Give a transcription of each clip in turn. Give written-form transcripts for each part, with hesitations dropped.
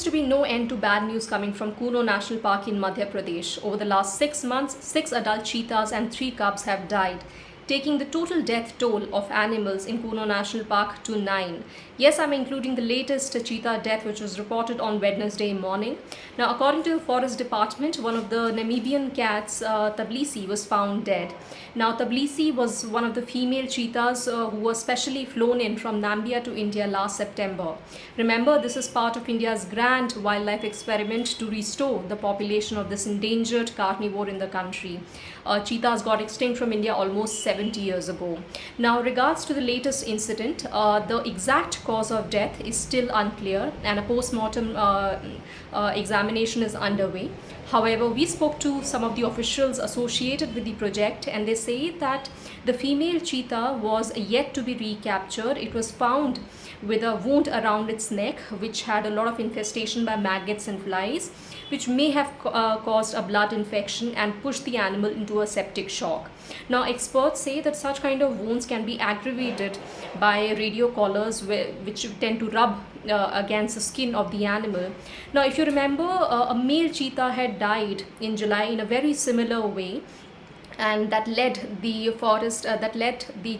to be no end to bad news coming from Kuno National Park in Madhya Pradesh. Over the last 6 months, 6 adult cheetahs and 3 cubs have died, taking the total death toll of animals in Kuno National Park to 9. Yes, I'm including the latest cheetah death, which was reported on Wednesday morning. Now, according to the Forest Department, one of the Namibian cats, Tiblisi, was found dead. Now, Tiblisi was one of the female cheetahs who was specially flown in from Namibia to India last September. Remember, this is part of India's grand wildlife experiment to restore the population of this endangered carnivore in the country. Cheetahs got extinct from India almost 70 years ago. Now, regards to the latest incident, the exact cause of death is still unclear and a post-mortem examination is underway. However, we spoke to some of the officials associated with the project and they say that the female cheetah was yet to be recaptured. It was found with a wound around its neck which had a lot of infestation by maggots and flies, which may have caused a blood infection and pushed the animal into a septic shock. Now, experts say that such kind of wounds can be aggravated by radio collars which tend to rub against the skin of the animal. Now, if you remember, a male cheetah had died in July in a very similar way, and that led the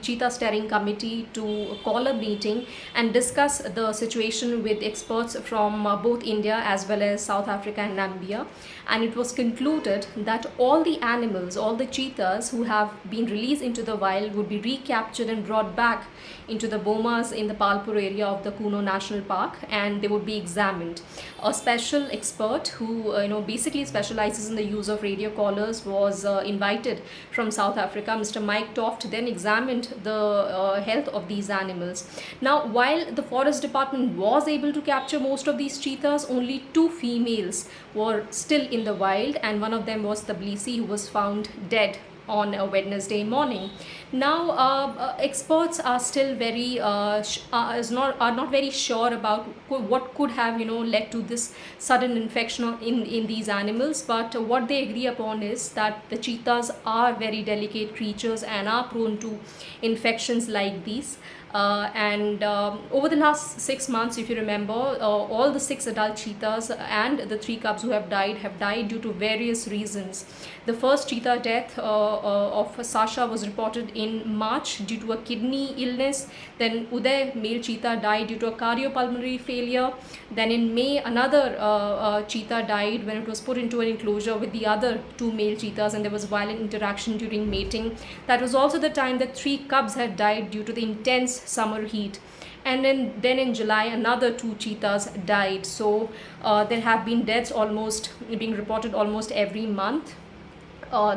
cheetah steering committee to call a meeting and discuss the situation with experts from both India as well as South Africa and Namibia. And it was concluded that all the animals, all the cheetahs who have been released into the wild would be recaptured and brought back into the bomas in the Palpur area of the Kuno National Park, and they would be examined. A special expert who basically specializes in the use of radio collars was invited from South Africa. Mr. Mike Toft then examined the health of these animals. Now, while the Forest Department was able to capture most of these cheetahs, only 2 females were still in the wild, and one of them was Tiblisi, who was found dead on a Wednesday morning. Now, experts are still not very sure about what could have led to this sudden infection in these animals. But what they agree upon is that the cheetahs are very delicate creatures and are prone to infections like these. Over the last 6 months, if you remember, all the 6 adult cheetahs and the 3 cubs who have died due to various reasons. The first cheetah death of Sasha was reported in March due to a kidney illness. Then Uday, male cheetah, died due to a cardiopulmonary failure. Then in May, another cheetah died when it was put into an enclosure with the other 2 male cheetahs, and there was violent interaction during mating. That was also the time that 3 cubs had died due to the intense summer heat. And then in July, another 2 cheetahs died. So there have been deaths almost being reported almost every month.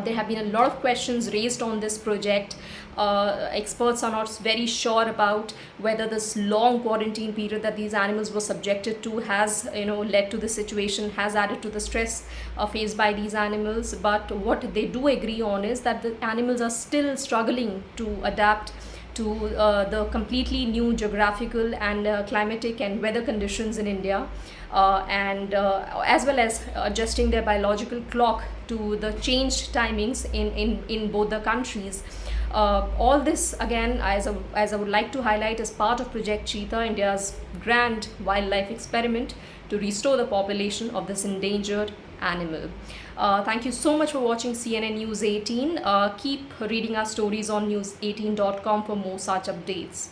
There have been a lot of questions raised on this project. Experts are not very sure about whether this long quarantine period that these animals were subjected to has led to the situation, has added to the stress faced by these animals. But what they do agree on is that the animals are still struggling to adapt to the completely new geographical and climatic and weather conditions in India, as well as adjusting their biological clock to the changed timings in both the countries. All this, again, as I would like to highlight, is part of Project Cheetah, India's grand wildlife experiment to restore the population of this endangered animal. Thank you so much for watching CNN News 18. Keep reading our stories on news18.com for more such updates.